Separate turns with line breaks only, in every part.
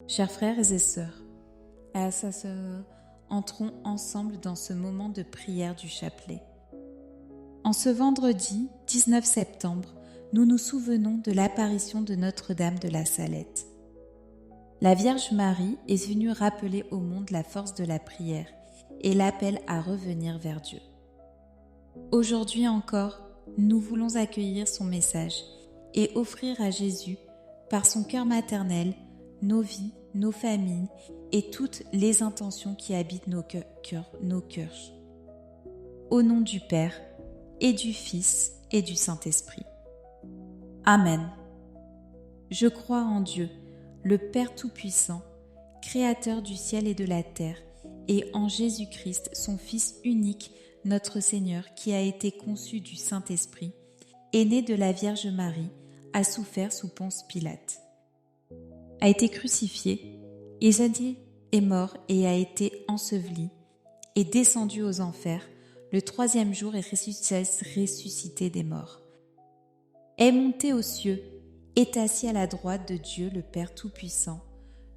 Chers frères et sœurs, entrons ensemble dans ce moment de prière du chapelet. En ce vendredi 19 septembre, nous nous souvenons de l'apparition de Notre-Dame de la Salette. La Vierge Marie est venue rappeler au monde la force de la prière et l'appel à revenir vers Dieu. Aujourd'hui encore, nous voulons accueillir son message et offrir à Jésus, par son cœur maternel, nos vies, nos familles et toutes les intentions qui habitent nos cœurs. Au nom du Père, et du Fils, et du Saint-Esprit. Amen. Je crois en Dieu, le Père Tout-Puissant, Créateur du ciel et de la terre, et en Jésus-Christ, son Fils unique, notre Seigneur, qui a été conçu du Saint-Esprit, est né de la Vierge Marie, a souffert sous Ponce Pilate, a été crucifié, est mort et a été enseveli, est descendu aux enfers, le troisième jour est ressuscité des morts, est monté aux cieux, est assis à la droite de Dieu le Père Tout-Puissant,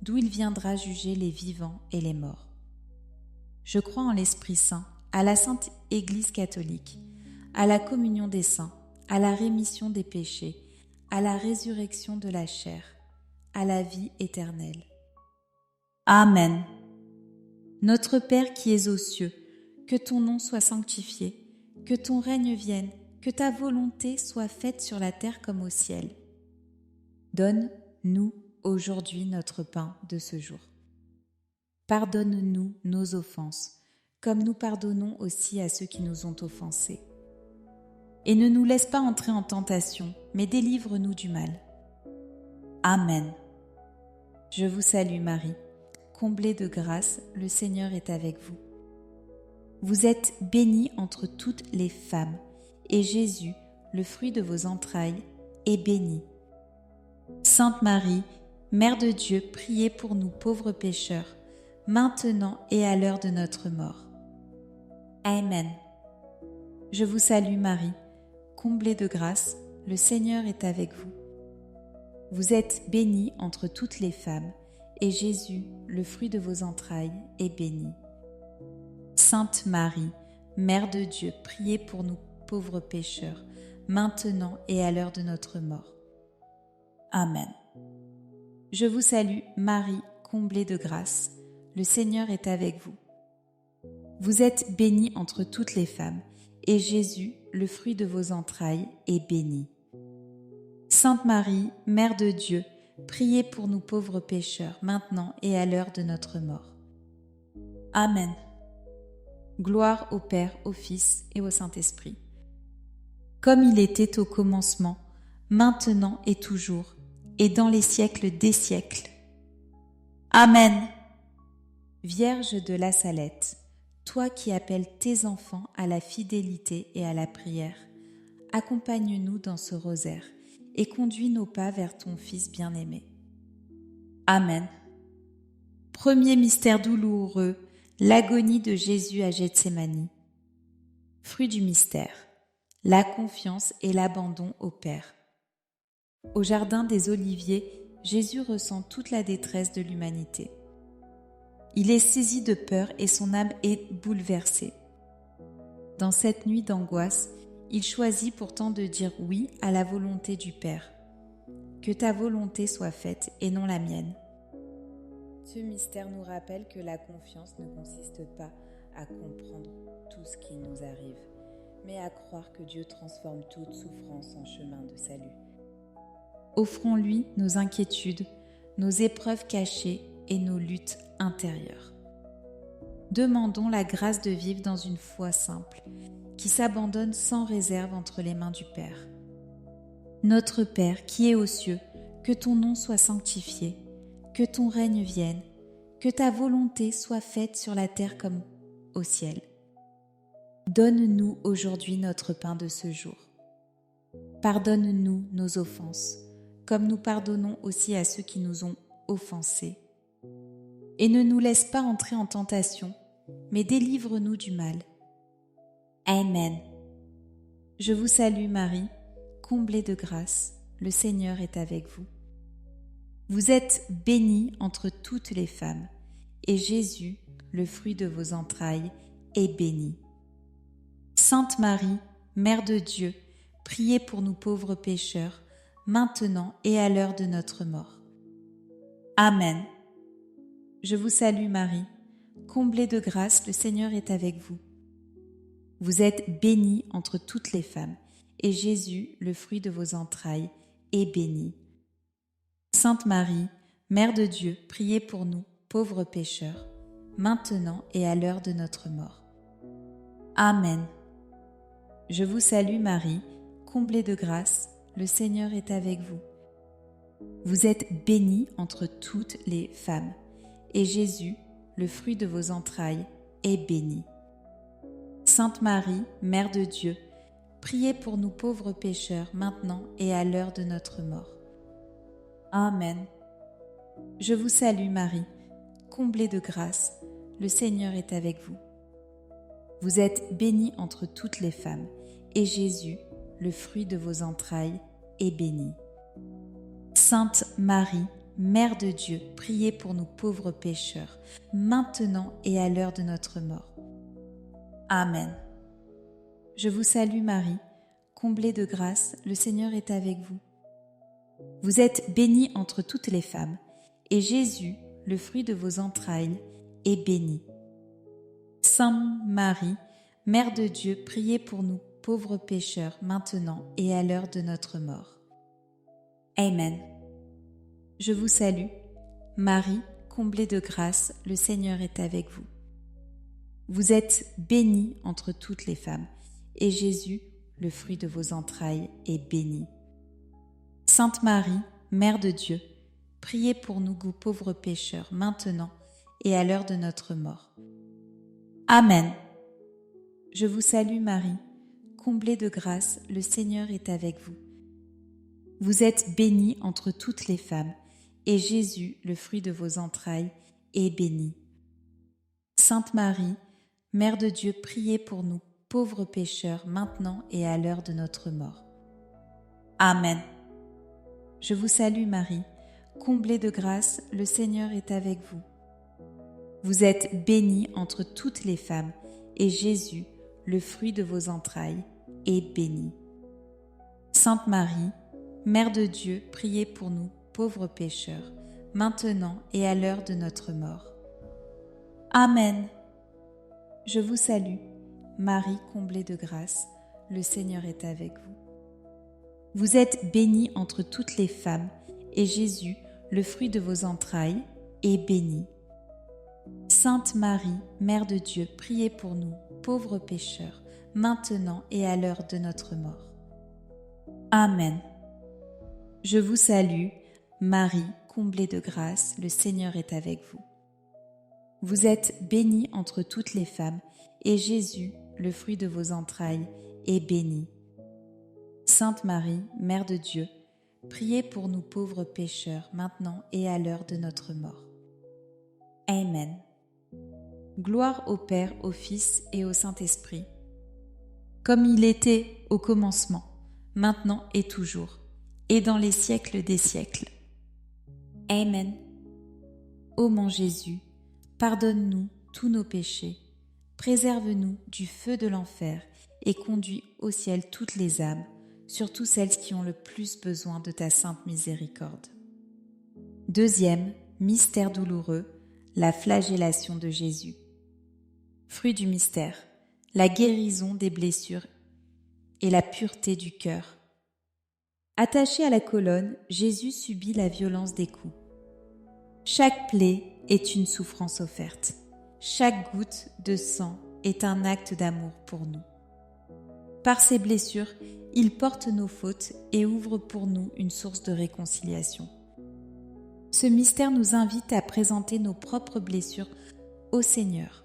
d'où il viendra juger les vivants et les morts. Je crois en l'Esprit Saint, à la Sainte Église catholique, à la communion des saints, à la rémission des péchés, à la résurrection de la chair, à la vie éternelle. Amen. Notre Père qui es aux cieux, que ton nom soit sanctifié, que ton règne vienne, que ta volonté soit faite sur la terre comme au ciel. Donne-nous aujourd'hui notre pain de ce jour. Pardonne-nous nos offenses, comme nous pardonnons aussi à ceux qui nous ont offensés. Et ne nous laisse pas entrer en tentation, mais délivre-nous du mal. Amen. Je vous salue Marie, comblée de grâce, le Seigneur est avec vous. Vous êtes bénie entre toutes les femmes, et Jésus, le fruit de vos entrailles, est béni. Sainte Marie, Mère de Dieu, priez pour nous pauvres pécheurs, maintenant et à l'heure de notre mort. Amen. Je vous salue Marie, comblée de grâce, le Seigneur est avec vous. Vous êtes bénie entre toutes les femmes, et Jésus, le fruit de vos entrailles, est béni. Sainte Marie, Mère de Dieu, priez pour nous pauvres pécheurs, maintenant et à l'heure de notre mort. Amen. Je vous salue Marie, comblée de grâce, le Seigneur est avec vous. Vous êtes bénie entre toutes les femmes, et Jésus, le fruit de vos entrailles, est béni. Sainte Marie, Mère de Dieu, priez pour nous pauvres pécheurs, maintenant et à l'heure de notre mort. Amen. Gloire au Père, au Fils et au Saint-Esprit. Comme il était au commencement, maintenant et toujours, et dans les siècles des siècles. Amen. Vierge de la Salette, toi qui appelles tes enfants à la fidélité et à la prière, accompagne-nous dans ce rosaire et conduis nos pas vers ton Fils bien-aimé. Amen. Premier mystère douloureux, l'agonie de Jésus à Gethsémani. Fruit du mystère, la confiance et l'abandon au Père. Au jardin des Oliviers, Jésus ressent toute la détresse de l'humanité. Il est saisi de peur et son âme est bouleversée. Dans cette nuit d'angoisse, il choisit pourtant de dire oui à la volonté du Père. Que ta volonté soit faite et non la mienne. Ce mystère nous rappelle que la confiance ne consiste pas à comprendre tout ce qui nous arrive, mais à croire que Dieu transforme toute souffrance en chemin de salut. Offrons-lui nos inquiétudes, nos épreuves cachées et nos luttes intérieures. Demandons la grâce de vivre dans une foi simple, qui s'abandonne sans réserve entre les mains du Père. Notre Père qui es aux cieux, que ton nom soit sanctifié, que ton règne vienne, que ta volonté soit faite sur la terre comme au ciel. Donne-nous aujourd'hui notre pain de ce jour. Pardonne-nous nos offenses, comme nous pardonnons aussi à ceux qui nous ont offensés. Et ne nous laisse pas entrer en tentation, mais délivre-nous du mal. Amen. Je vous salue Marie, comblée de grâce, le Seigneur est avec vous. Vous êtes bénie entre toutes les femmes, et Jésus, le fruit de vos entrailles, est béni. Sainte Marie, Mère de Dieu, priez pour nous pauvres pécheurs, maintenant et à l'heure de notre mort. Amen. Je vous salue Marie, comblée de grâce, le Seigneur est avec vous. Vous êtes bénie entre toutes les femmes, et Jésus, le fruit de vos entrailles, est béni. Sainte Marie, Mère de Dieu, priez pour nous, pauvres pécheurs, maintenant et à l'heure de notre mort. Amen. Je vous salue Marie, comblée de grâce, le Seigneur est avec vous. Vous êtes bénie entre toutes les femmes, et Jésus, le fruit de vos entrailles, est béni. Sainte Marie, Mère de Dieu, priez pour nous pauvres pécheurs, maintenant et à l'heure de notre mort. Amen. Je vous salue Marie, comblée de grâce, le Seigneur est avec vous. Vous êtes bénie entre toutes les femmes, et Jésus, le fruit de vos entrailles, est béni. Sainte Marie, Mère de Dieu, priez pour nous pauvres pécheurs, maintenant et à l'heure de notre mort. Amen. Je vous salue Marie, comblée de grâce, le Seigneur est avec vous. Vous êtes bénie entre toutes les femmes, et Jésus, le fruit de vos entrailles, est béni. Sainte Marie, Mère de Dieu, priez pour nous, pauvres pécheurs, maintenant et à l'heure de notre mort. Amen. Je vous salue, Marie, comblée de grâce, le Seigneur est avec vous. Vous êtes bénie entre toutes les femmes, et Jésus, le fruit de vos entrailles, est béni. Sainte Marie, Mère de Dieu, priez pour nous, pauvres pécheurs, maintenant et à l'heure de notre mort. Amen. Je vous salue Marie, comblée de grâce, le Seigneur est avec vous. Vous êtes bénie entre toutes les femmes, et Jésus, le fruit de vos entrailles, est béni. Sainte Marie, Mère de Dieu, priez pour nous, pauvres pécheurs, maintenant et à l'heure de notre mort. Amen. Je vous salue Marie, comblée de grâce, le Seigneur est avec vous. Vous êtes bénie entre toutes les femmes, et Jésus, le fruit de vos entrailles, est béni. Sainte Marie, Mère de Dieu, priez pour nous, pauvres pécheurs, maintenant et à l'heure de notre mort. Amen. Je vous salue, Marie comblée de grâce, le Seigneur est avec vous. Vous êtes bénie entre toutes les femmes, et Jésus, le fruit de vos entrailles, est béni. Sainte Marie, Mère de Dieu, priez pour nous, pauvres pécheurs, maintenant et à l'heure de notre mort. Amen. Je vous salue, Marie, comblée de grâce, le Seigneur est avec vous. Vous êtes bénie entre toutes les femmes, et Jésus, le fruit de vos entrailles, est béni. Sainte Marie, Mère de Dieu, priez pour nous pauvres pécheurs, maintenant et à l'heure de notre mort. Amen. Gloire au Père, au Fils et au Saint-Esprit, comme il était au commencement, maintenant et toujours, et dans les siècles des siècles. Amen. Ô mon Jésus, pardonne-nous tous nos péchés, préserve-nous du feu de l'enfer et conduis au ciel toutes les âmes, surtout celles qui ont le plus besoin de ta sainte miséricorde. Deuxième mystère douloureux, la flagellation de Jésus. Fruit du mystère, la guérison des blessures et la pureté du cœur. Attaché à la colonne, Jésus subit la violence des coups. Chaque plaie est une souffrance offerte. Chaque goutte de sang est un acte d'amour pour nous. Par ses blessures, il porte nos fautes et ouvre pour nous une source de réconciliation. Ce mystère nous invite à présenter nos propres blessures au Seigneur.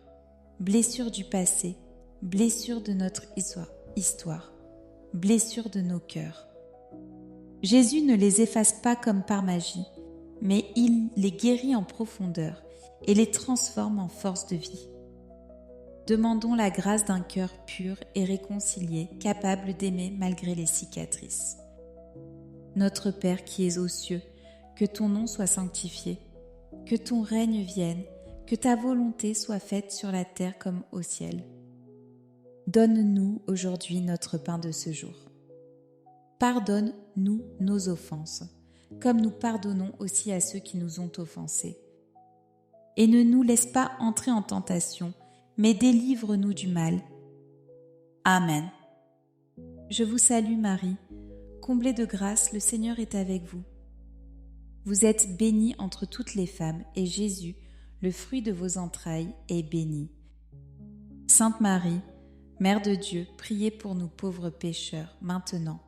Blessures du passé, blessures de notre histoire, blessures de nos cœurs. Jésus ne les efface pas comme par magie, mais il les guérit en profondeur et les transforme en force de vie. Demandons la grâce d'un cœur pur et réconcilié, capable d'aimer malgré les cicatrices. Notre Père qui es aux cieux, que ton nom soit sanctifié, que ton règne vienne, que ta volonté soit faite sur la terre comme au ciel. Donne-nous aujourd'hui notre pain de ce jour. Pardonne-nous nos offenses, comme nous pardonnons aussi à ceux qui nous ont offensés. Et ne nous laisse pas entrer en tentation, mais délivre-nous du mal. Amen. Je vous salue Marie, comblée de grâce, le Seigneur est avec vous. Vous êtes bénie entre toutes les femmes, et Jésus, le fruit de vos entrailles, est béni. Sainte Marie, Mère de Dieu, priez pour nous pauvres pécheurs, maintenant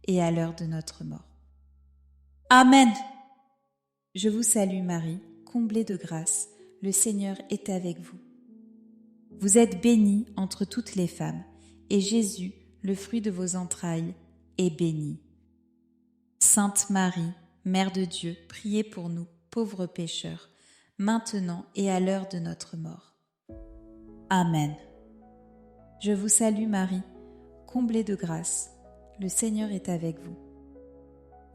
et à l'heure de notre mort. Amen. Je vous salue Marie, comblée de grâce, le Seigneur est avec vous. Vous êtes bénie entre toutes les femmes, et Jésus, le fruit de vos entrailles, est béni. Sainte Marie, Mère de Dieu, priez pour nous, pauvres pécheurs, maintenant et à l'heure de notre mort. Amen. Je vous salue Marie, comblée de grâce, le Seigneur est avec vous.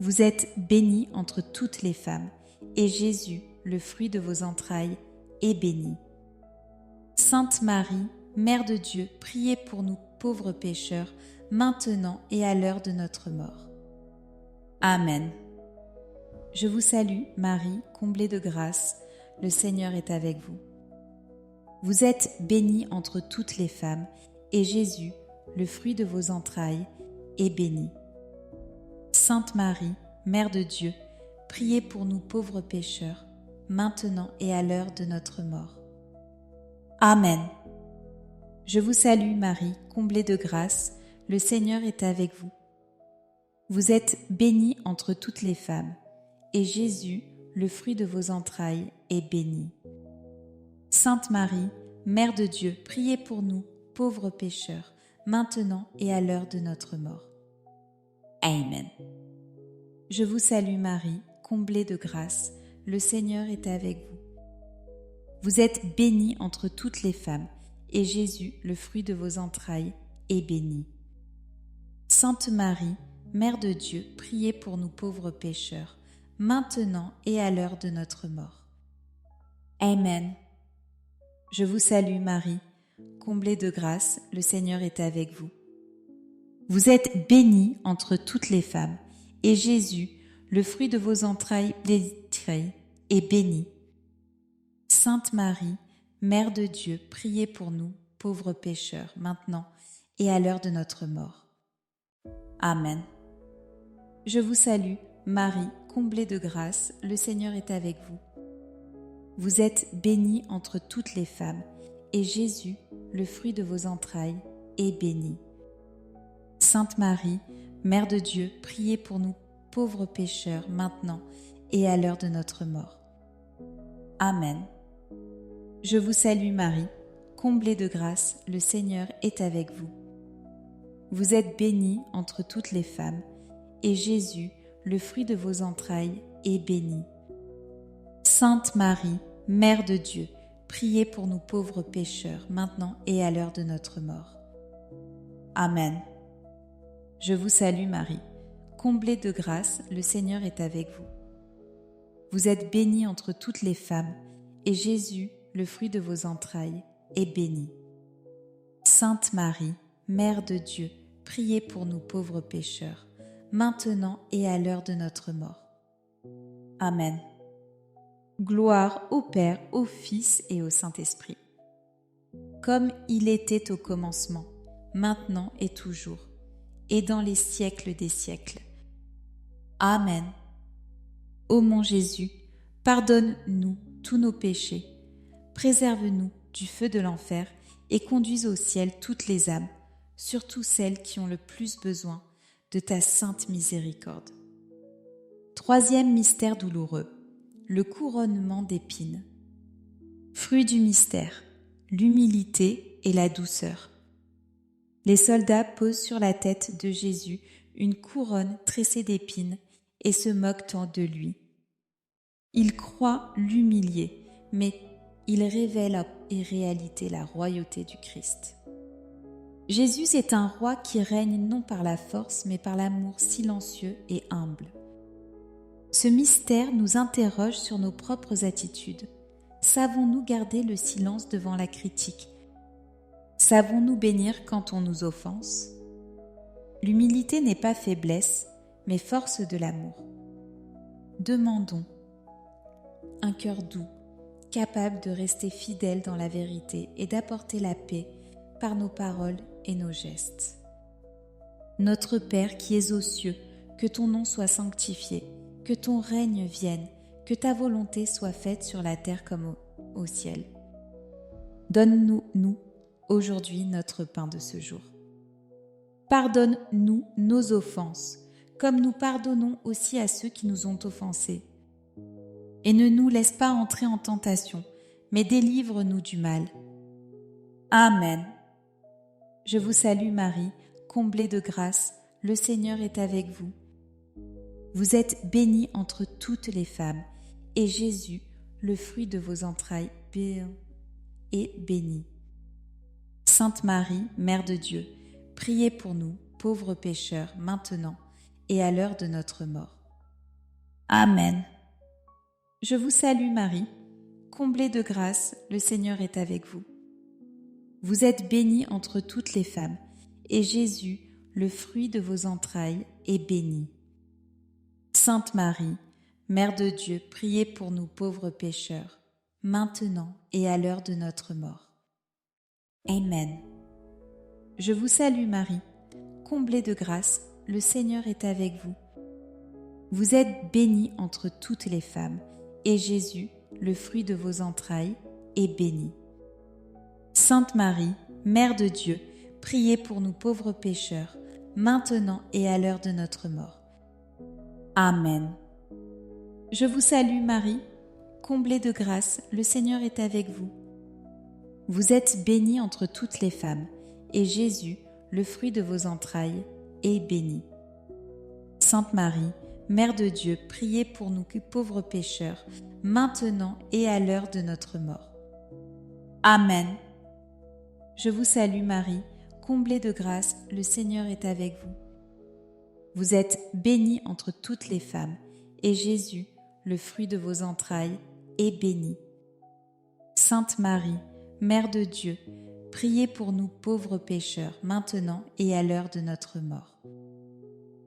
Vous êtes bénie entre toutes les femmes, et Jésus, le fruit de vos entrailles, est béni. Sainte Marie, Mère de Dieu, priez pour nous pauvres pécheurs, maintenant et à l'heure de notre mort. Amen. Je vous salue, Marie, comblée de grâce, le Seigneur est avec vous. Vous êtes bénie entre toutes les femmes, et Jésus, le fruit de vos entrailles, est béni. Sainte Marie, Mère de Dieu, priez pour nous pauvres pécheurs, maintenant et à l'heure de notre mort. Amen. Je vous salue, Marie, comblée de grâce, le Seigneur est avec vous. Vous êtes bénie entre toutes les femmes, et Jésus, le fruit de vos entrailles, est béni. Sainte Marie, Mère de Dieu, priez pour nous, pauvres pécheurs, maintenant et à l'heure de notre mort. Amen. Je vous salue Marie, comblée de grâce, le Seigneur est avec vous. Vous êtes bénie entre toutes les femmes, et Jésus, le fruit de vos entrailles, est béni. Sainte Marie, Mère de Dieu, priez pour nous pauvres pécheurs, maintenant et à l'heure de notre mort. Amen. Je vous salue Marie, comblée de grâce, le Seigneur est avec vous. Vous êtes bénie entre toutes les femmes, et Jésus, le fruit de vos entrailles, est béni. Sainte Marie, Mère de Dieu, priez pour nous, pauvres pécheurs, maintenant et à l'heure de notre mort. Amen. Je vous salue, Marie, comblée de grâce, le Seigneur est avec vous. Vous êtes bénie entre toutes les femmes, et Jésus, le fruit de vos entrailles, est béni. Sainte Marie, Mère de Dieu, priez pour nous, pauvres pécheurs, maintenant et à l'heure de notre mort. Amen. Je vous salue Marie, comblée de grâce, le Seigneur est avec vous. Vous êtes bénie entre toutes les femmes, et Jésus, le fruit de vos entrailles, est béni. Sainte Marie, Mère de Dieu, priez pour nous pauvres pécheurs, maintenant et à l'heure de notre mort. Amen. Je vous salue Marie, comblée de grâce, le Seigneur est avec vous. Vous êtes bénie entre toutes les femmes, et Jésus, le fruit de vos entrailles, est béni. Sainte Marie, Mère de Dieu, priez pour nous pauvres pécheurs, maintenant et à l'heure de notre mort. Amen. Gloire au Père, au Fils et au Saint-Esprit, comme il était au commencement, maintenant et toujours, et dans les siècles des siècles. Amen. Ô mon Jésus, pardonne-nous tous nos péchés, préserve-nous du feu de l'enfer et conduis au ciel toutes les âmes, surtout celles qui ont le plus besoin de ta sainte miséricorde. Troisième mystère douloureux, le couronnement d'épines. Fruit du mystère, l'humilité et la douceur. Les soldats posent sur la tête de Jésus une couronne tressée d'épines et se moquent de lui. Ils croient l'humilier, mais il révèle en réalité la royauté du Christ. Jésus est un roi qui règne non par la force, mais par l'amour silencieux et humble. Ce mystère nous interroge sur nos propres attitudes. Savons-nous garder le silence devant la critique? Savons-nous bénir quand on nous offense? L'humilité n'est pas faiblesse, mais force de l'amour. Demandons un cœur doux, capable de rester fidèle dans la vérité et d'apporter la paix par nos paroles et nos gestes. Notre Père qui es aux cieux, que ton nom soit sanctifié, que ton règne vienne, que ta volonté soit faite sur la terre comme au ciel. Donne-nous, aujourd'hui, notre pain de ce jour. Pardonne-nous nos offenses, comme nous pardonnons aussi à ceux qui nous ont offensés. Et ne nous laisse pas entrer en tentation, mais délivre-nous du mal. Amen. Je vous salue Marie, comblée de grâce, le Seigneur est avec vous. Vous êtes bénie entre toutes les femmes, et Jésus, le fruit de vos entrailles, est béni. Sainte Marie, Mère de Dieu, priez pour nous, pauvres pécheurs, maintenant et à l'heure de notre mort. Amen. Je vous salue Marie, comblée de grâce, le Seigneur est avec vous. Vous êtes bénie entre toutes les femmes, et Jésus, le fruit de vos entrailles, est béni. Sainte Marie, Mère de Dieu, priez pour nous pauvres pécheurs, maintenant et à l'heure de notre mort. Amen. Je vous salue Marie, comblée de grâce, le Seigneur est avec vous. Vous êtes bénie entre toutes les femmes, et Jésus, le fruit de vos entrailles, est béni. Sainte Marie, Mère de Dieu, priez pour nous pauvres pécheurs, maintenant et à l'heure de notre mort. Amen. Je vous salue Marie, comblée de grâce, le Seigneur est avec vous. Vous êtes bénie entre toutes les femmes, et Jésus, le fruit de vos entrailles, est béni. Sainte Marie, Mère de Dieu, priez pour nous pauvres pécheurs, maintenant et à l'heure de notre mort. Amen. Je vous salue Marie, comblée de grâce, le Seigneur est avec vous. Vous êtes bénie entre toutes les femmes, et Jésus, le fruit de vos entrailles, est béni. Sainte Marie, Mère de Dieu, priez pour nous pauvres pécheurs, maintenant et à l'heure de notre mort.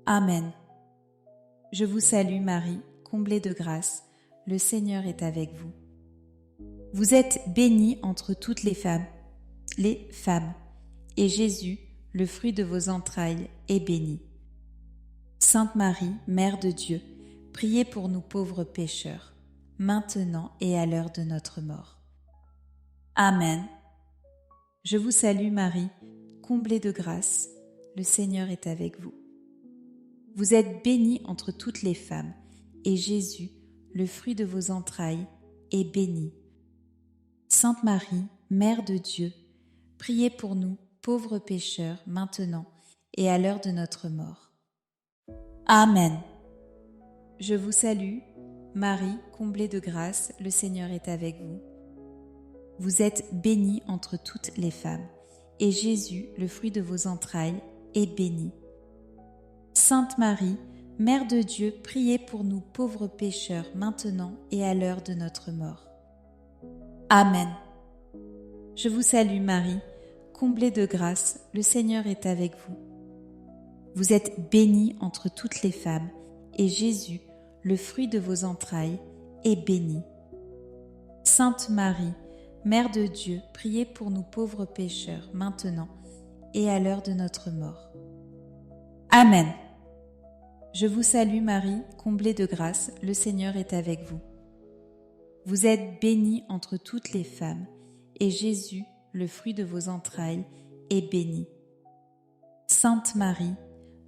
Amen. Je vous salue Marie, comblée de grâce, le Seigneur est avec vous. Vous êtes bénie entre toutes les femmes, et Jésus, le fruit de vos entrailles, est béni. Sainte Marie, Mère de Dieu, priez pour nous pauvres pécheurs, maintenant et à l'heure de notre mort. Amen. Je vous salue Marie, comblée de grâce, le Seigneur est avec vous. Vous êtes bénie entre toutes les femmes, et Jésus, le fruit de vos entrailles, est béni. Sainte Marie, Mère de Dieu, priez pour nous, pauvres pécheurs, maintenant et à l'heure de notre mort. Amen. Je vous salue, Marie, comblée de grâce, le Seigneur est avec vous. Vous êtes bénie entre toutes les femmes, et Jésus, le fruit de vos entrailles, est béni. Sainte Marie, Mère de Dieu, priez pour nous pauvres pécheurs, maintenant et à l'heure de notre mort. Amen. Je vous salue Marie, comblée de grâce, le Seigneur est avec vous. Vous êtes bénie entre toutes les femmes, et Jésus, le fruit de vos entrailles, est béni. Sainte Marie, Mère de Dieu, priez pour nous pauvres pécheurs, maintenant et à l'heure de notre mort. Amen. Je vous salue Marie, comblée de grâce, le Seigneur est avec vous. Vous êtes bénie entre toutes les femmes, et Jésus, le fruit de vos entrailles, est béni. Sainte Marie,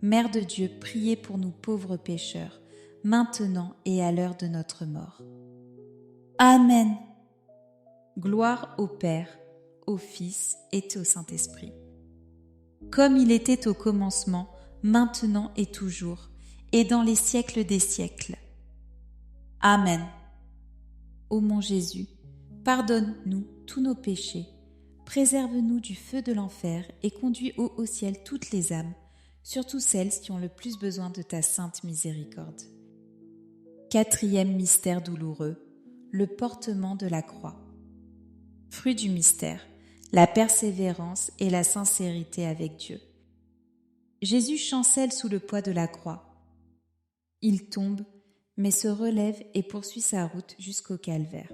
Mère de Dieu, priez pour nous pauvres pécheurs, maintenant et à l'heure de notre mort. Amen. Gloire au Père, au Fils et au Saint-Esprit. Comme il était au commencement, maintenant et toujours, et dans les siècles des siècles. Amen. Ô mon Jésus, pardonne-nous tous nos péchés, préserve-nous du feu de l'enfer et conduis au ciel toutes les âmes, surtout celles qui ont le plus besoin de ta sainte miséricorde. Quatrième mystère douloureux, le portement de la croix. Fruit du mystère, la persévérance et la sincérité avec Dieu. Jésus chancelle sous le poids de la croix. Il tombe, mais se relève et poursuit sa route jusqu'au calvaire.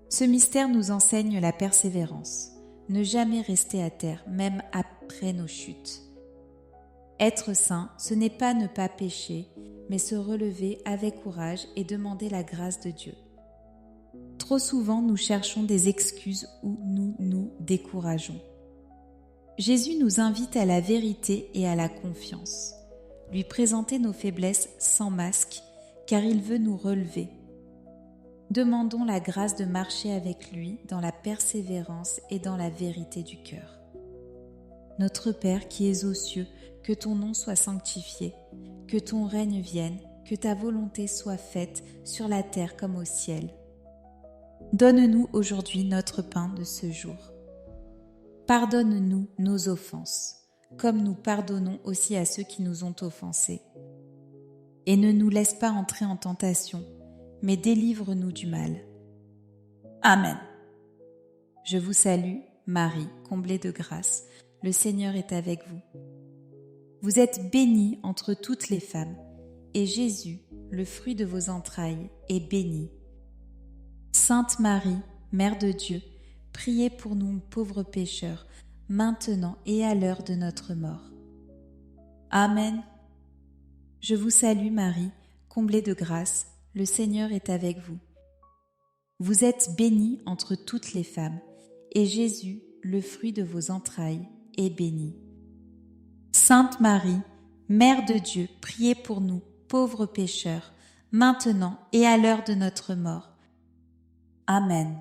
Ce mystère nous enseigne la persévérance, ne jamais rester à terre, même après nos chutes. Être saint, ce n'est pas ne pas pécher, mais se relever avec courage et demander la grâce de Dieu. Trop souvent, nous cherchons des excuses ou nous nous décourageons. Jésus nous invite à la vérité et à la confiance, lui présenter nos faiblesses sans masque, car il veut nous relever. Demandons la grâce de marcher avec lui dans la persévérance et dans la vérité du cœur. Notre Père qui es aux cieux, que ton nom soit sanctifié, que ton règne vienne, que ta volonté soit faite sur la terre comme au ciel. Donne-nous aujourd'hui notre pain de ce jour. Pardonne-nous nos offenses, comme nous pardonnons aussi à ceux qui nous ont offensés. Et ne nous laisse pas entrer en tentation, mais délivre-nous du mal. Amen. Je vous salue, Marie, comblée de grâce, le Seigneur est avec vous. Vous êtes bénie entre toutes les femmes, et Jésus, le fruit de vos entrailles, est béni. Sainte Marie, Mère de Dieu, priez pour nous pauvres pécheurs, maintenant et à l'heure de notre mort. Amen. Je vous salue Marie, comblée de grâce, le Seigneur est avec vous. Vous êtes bénie entre toutes les femmes, et Jésus, le fruit de vos entrailles, est béni. Sainte Marie, Mère de Dieu, priez pour nous, pauvres pécheurs, maintenant et à l'heure de notre mort. Amen.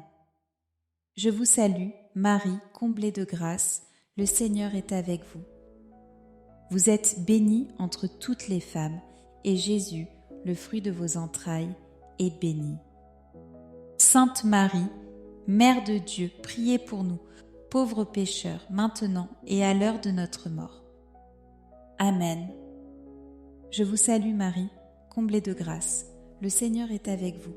Je vous salue, Marie, comblée de grâce, le Seigneur est avec vous. Vous êtes bénie entre toutes les femmes, et Jésus, le fruit de vos entrailles, est béni. Sainte Marie, Mère de Dieu, priez pour nous, pauvres pécheurs, maintenant et à l'heure de notre mort. Amen. Je vous salue Marie, comblée de grâce, le Seigneur est avec vous.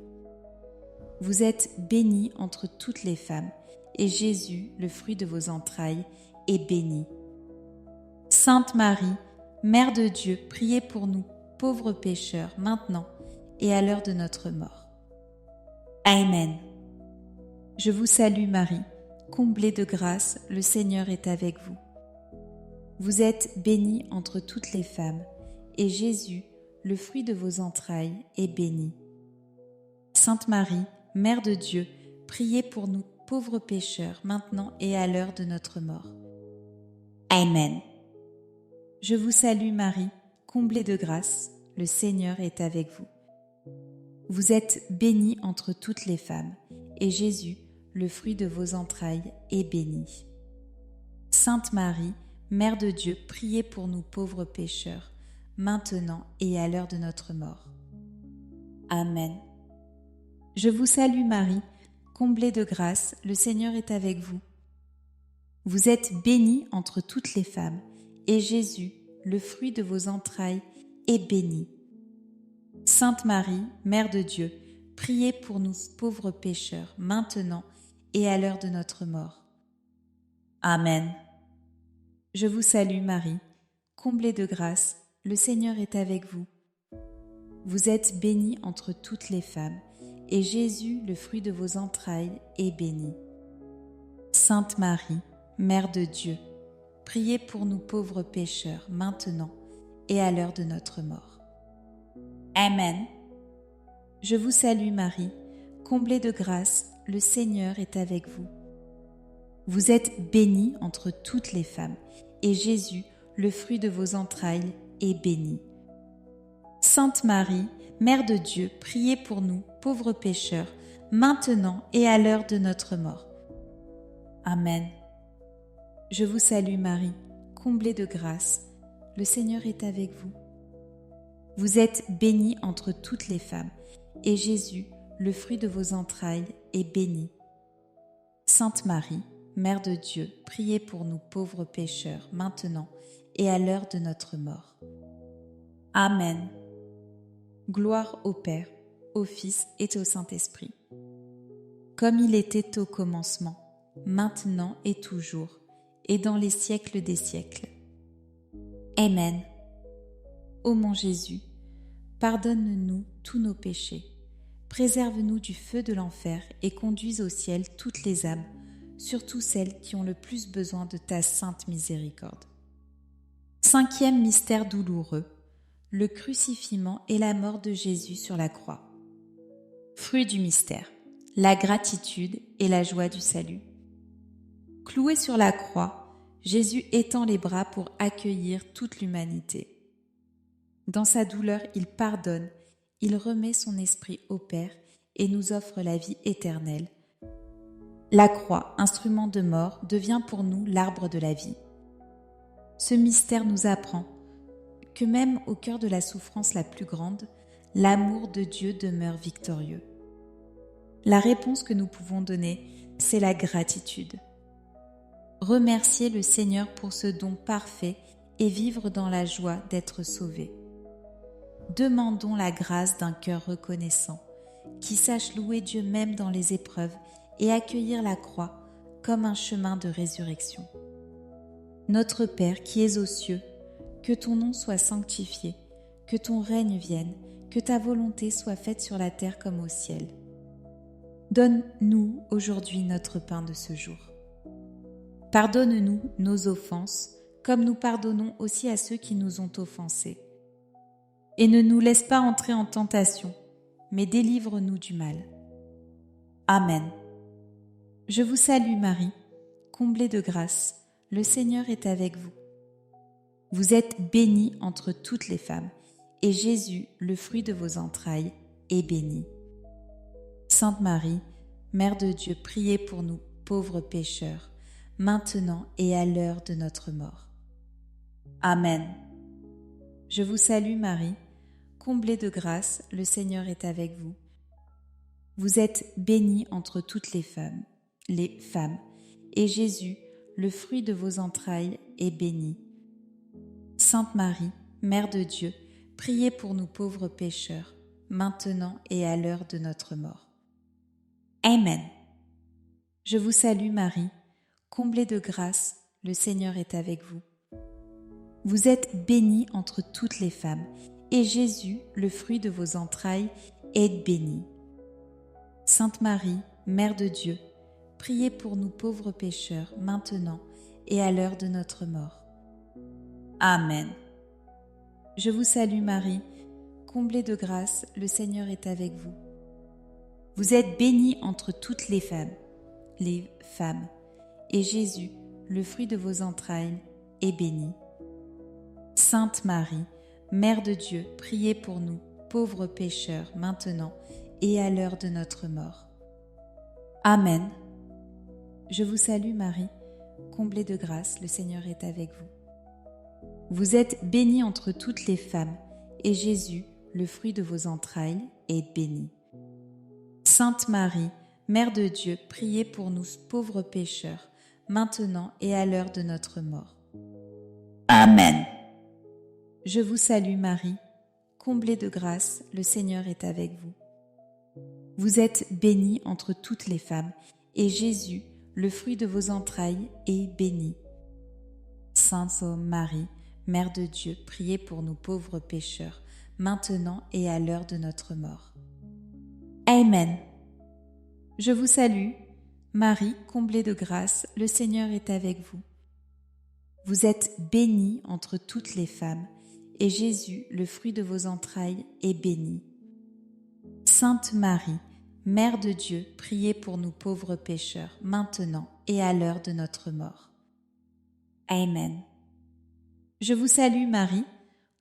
Vous êtes bénie entre toutes les femmes, et Jésus, le fruit de vos entrailles, est béni. Sainte Marie, Mère de Dieu, priez pour nous, pauvres pécheurs, maintenant et à l'heure de notre mort. Amen. Je vous salue Marie, comblée de grâce, le Seigneur est avec vous. Vous êtes bénie entre toutes les femmes, et Jésus, le fruit de vos entrailles, est béni. Sainte Marie, Mère de Dieu, priez pour nous pauvres pécheurs, maintenant et à l'heure de notre mort. Amen. Je vous salue Marie, comblée de grâce, le Seigneur est avec vous. Vous êtes bénie entre toutes les femmes, et Jésus, le fruit de vos entrailles, est béni. Sainte Marie, Mère de Dieu, priez pour nous pauvres pécheurs, maintenant et à l'heure de notre mort. Amen. Je vous salue Marie, comblée de grâce, le Seigneur est avec vous. Vous êtes bénie entre toutes les femmes, et Jésus, le fruit de vos entrailles, est béni. Sainte Marie, Mère de Dieu, priez pour nous pauvres pécheurs, maintenant et à l'heure de notre mort. Amen. Je vous salue Marie, comblée de grâce, le Seigneur est avec vous. Vous êtes bénie entre toutes les femmes, et Jésus, le fruit de vos entrailles, est béni. Sainte Marie, Mère de Dieu, priez pour nous pauvres pécheurs, maintenant et à l'heure de notre mort. Amen. Je vous salue Marie, comblée de grâce, le Seigneur est avec vous. Vous êtes bénie entre toutes les femmes, et Jésus, le fruit de vos entrailles, est béni. Sainte Marie, Mère de Dieu, priez pour nous, pauvres pécheurs, maintenant et à l'heure de notre mort. Amen. Je vous salue Marie, comblée de grâce, le Seigneur est avec vous. Vous êtes bénie entre toutes les femmes, et Jésus, le fruit de vos entrailles, est béni. Sainte Marie, Mère de Dieu, priez pour nous pauvres pécheurs, maintenant et à l'heure de notre mort. Amen. Gloire au Père, au Fils et au Saint-Esprit. Comme il était au commencement, maintenant et toujours, et dans les siècles des siècles. Amen. Ô mon Jésus, pardonne-nous tous nos péchés, préserve-nous du feu de l'enfer et conduis au ciel toutes les âmes, surtout celles qui ont le plus besoin de ta sainte miséricorde. 5e mystère douloureux, le crucifixion et la mort de Jésus sur la croix. Fruit du mystère, la gratitude et la joie du salut. Cloué sur la croix, Jésus étend les bras pour accueillir toute l'humanité. Dans sa douleur, il pardonne, il remet son esprit au Père et nous offre la vie éternelle. La croix, instrument de mort, devient pour nous l'arbre de la vie. Ce mystère nous apprend que même au cœur de la souffrance la plus grande, l'amour de Dieu demeure victorieux. La réponse que nous pouvons donner, c'est la gratitude. Remercier le Seigneur pour ce don parfait et vivre dans la joie d'être sauvés. Demandons la grâce d'un cœur reconnaissant, qui sache louer Dieu même dans les épreuves et accueillir la croix comme un chemin de résurrection. Notre Père qui es aux cieux, que ton nom soit sanctifié, que ton règne vienne, que ta volonté soit faite sur la terre comme au ciel. Donne-nous aujourd'hui notre pain de ce jour. Pardonne-nous nos offenses, comme nous pardonnons aussi à ceux qui nous ont offensés. Et ne nous laisse pas entrer en tentation, mais délivre-nous du mal. Amen. Je vous salue Marie, comblée de grâce, le Seigneur est avec vous. Vous êtes bénie entre toutes les femmes, et Jésus, le fruit de vos entrailles, est béni. Sainte Marie, Mère de Dieu, priez pour nous, pauvres pécheurs, maintenant et à l'heure de notre mort. Amen. Je vous salue Marie, comblée de grâce, le Seigneur est avec vous. Vous êtes bénie entre toutes les femmes, et Jésus, le fruit de vos entrailles, est béni. Sainte Marie, Mère de Dieu, priez pour nous pauvres pécheurs, maintenant et à l'heure de notre mort. Amen. Je vous salue Marie, comblée de grâce, le Seigneur est avec vous. Vous êtes bénie entre toutes les femmes, et Jésus, le fruit de vos entrailles, est béni. Sainte Marie, Mère de Dieu, priez pour nous pauvres pécheurs, maintenant et à l'heure de notre mort. Amen. Je vous salue Marie, comblée de grâce, le Seigneur est avec vous. Vous êtes bénie entre toutes les femmes, et Jésus, le fruit de vos entrailles, est béni. Sainte Marie, Mère de Dieu, priez pour nous, pauvres pécheurs, maintenant et à l'heure de notre mort. Amen. Je vous salue Marie, comblée de grâce, le Seigneur est avec vous. Vous êtes bénie entre toutes les femmes, et Jésus, le fruit de vos entrailles, est béni. Sainte Marie, Mère de Dieu, priez pour nous pauvres pécheurs, maintenant et à l'heure de notre mort. Amen. Je vous salue Marie, comblée de grâce, le Seigneur est avec vous. Vous êtes bénie entre toutes les femmes, et Jésus, le fruit de vos entrailles, est béni. Sainte Marie, Mère de Dieu, priez pour nous pauvres pécheurs, maintenant et à l'heure de notre mort. Amen. Je vous salue, Marie, comblée de grâce, le Seigneur est avec vous. Vous êtes bénie entre toutes les femmes, et Jésus, le fruit de vos entrailles, est béni. Sainte Marie, Mère de Dieu, priez pour nous pauvres pécheurs, maintenant et à l'heure de notre mort. Amen. Je vous salue Marie,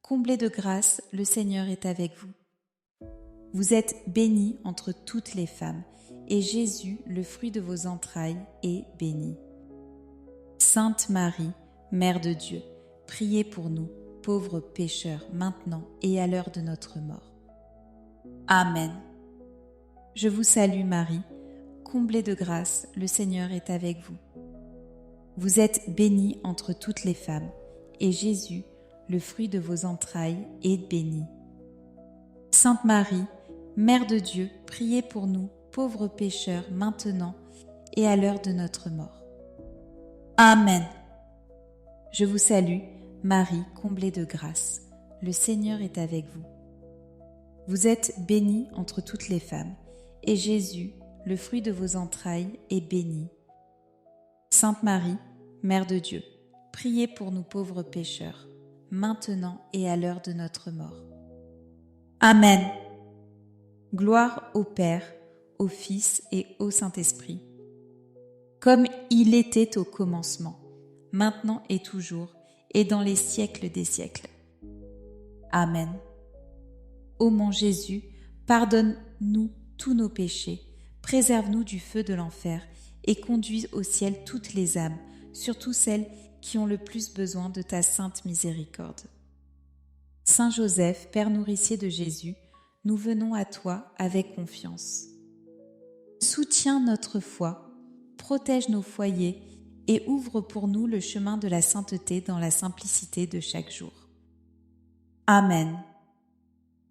comblée de grâce, le Seigneur est avec vous. Vous êtes bénie entre toutes les femmes, et Jésus, le fruit de vos entrailles, est béni. Sainte Marie, Mère de Dieu, priez pour nous, pauvres pécheurs, maintenant et à l'heure de notre mort. Amen. Je vous salue Marie, comblée de grâce, le Seigneur est avec vous. Vous êtes bénie entre toutes les femmes, et Jésus, le fruit de vos entrailles, est béni. Sainte Marie, Mère de Dieu, priez pour nous, pauvres pécheurs, maintenant et à l'heure de notre mort. Amen. Je vous salue, Marie, comblée de grâce. Le Seigneur est avec vous. Vous êtes bénie entre toutes les femmes, et Jésus, le fruit de vos entrailles, est béni. Sainte Marie, Mère de Dieu, priez pour nous pauvres pécheurs, maintenant et à l'heure de notre mort. Amen. Gloire au Père, au Fils et au Saint-Esprit, comme il était au commencement, maintenant et toujours, et dans les siècles des siècles. Amen. Ô mon Jésus, pardonne-nous tous nos péchés, préserve-nous du feu de l'enfer et conduis au ciel toutes les âmes, surtout celles qui ont le plus besoin de ta sainte miséricorde. Saint Joseph, Père nourricier de Jésus, nous venons à toi avec confiance. Soutiens notre foi, protège nos foyers et ouvre pour nous le chemin de la sainteté dans la simplicité de chaque jour. Amen.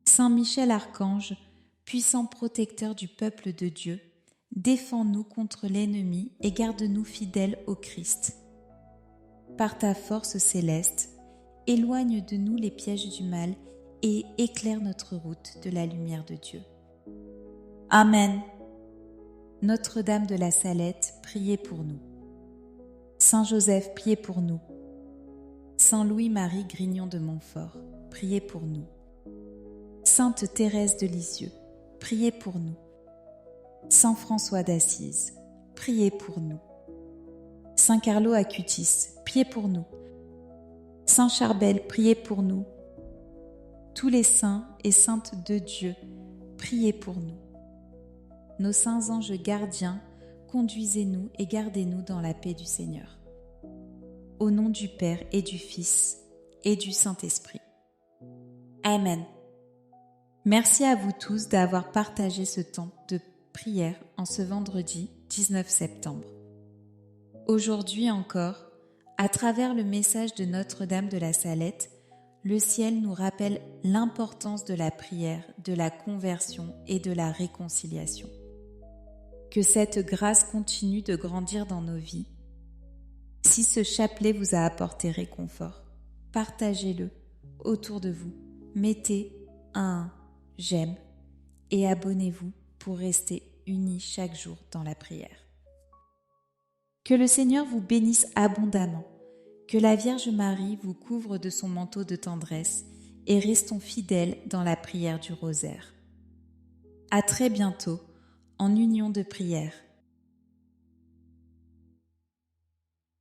Saint Michel Archange, puissant protecteur du peuple de Dieu, défends-nous contre l'ennemi et garde-nous fidèles au Christ. Par ta force céleste, éloigne de nous les pièges du mal et éclaire notre route de la lumière de Dieu. Amen. Notre-Dame de la Salette, priez pour nous. Saint Joseph, priez pour nous. Saint Louis-Marie Grignon de Montfort, priez pour nous. Sainte Thérèse de Lisieux, priez pour nous. Saint François d'Assise, priez pour nous. Saint Carlo Acutis, priez pour nous. Saint Charbel, priez pour nous. Tous les saints et saintes de Dieu, priez pour nous. Nos saints anges gardiens, conduisez-nous et gardez-nous dans la paix du Seigneur. Au nom du Père et du Fils et du Saint-Esprit. Amen. Merci à vous tous d'avoir partagé ce temps de prière en ce vendredi 19 septembre. Aujourd'hui encore, à travers le message de Notre-Dame de la Salette, le ciel nous rappelle l'importance de la prière, de la conversion et de la réconciliation. Que cette grâce continue de grandir dans nos vies. Si ce chapelet vous a apporté réconfort, partagez-le autour de vous. Mettez un j'aime et abonnez-vous pour rester unis chaque jour dans la prière. Que le Seigneur vous bénisse abondamment, que la Vierge Marie vous couvre de son manteau de tendresse et restons fidèles dans la prière du rosaire. À très bientôt en union de prière.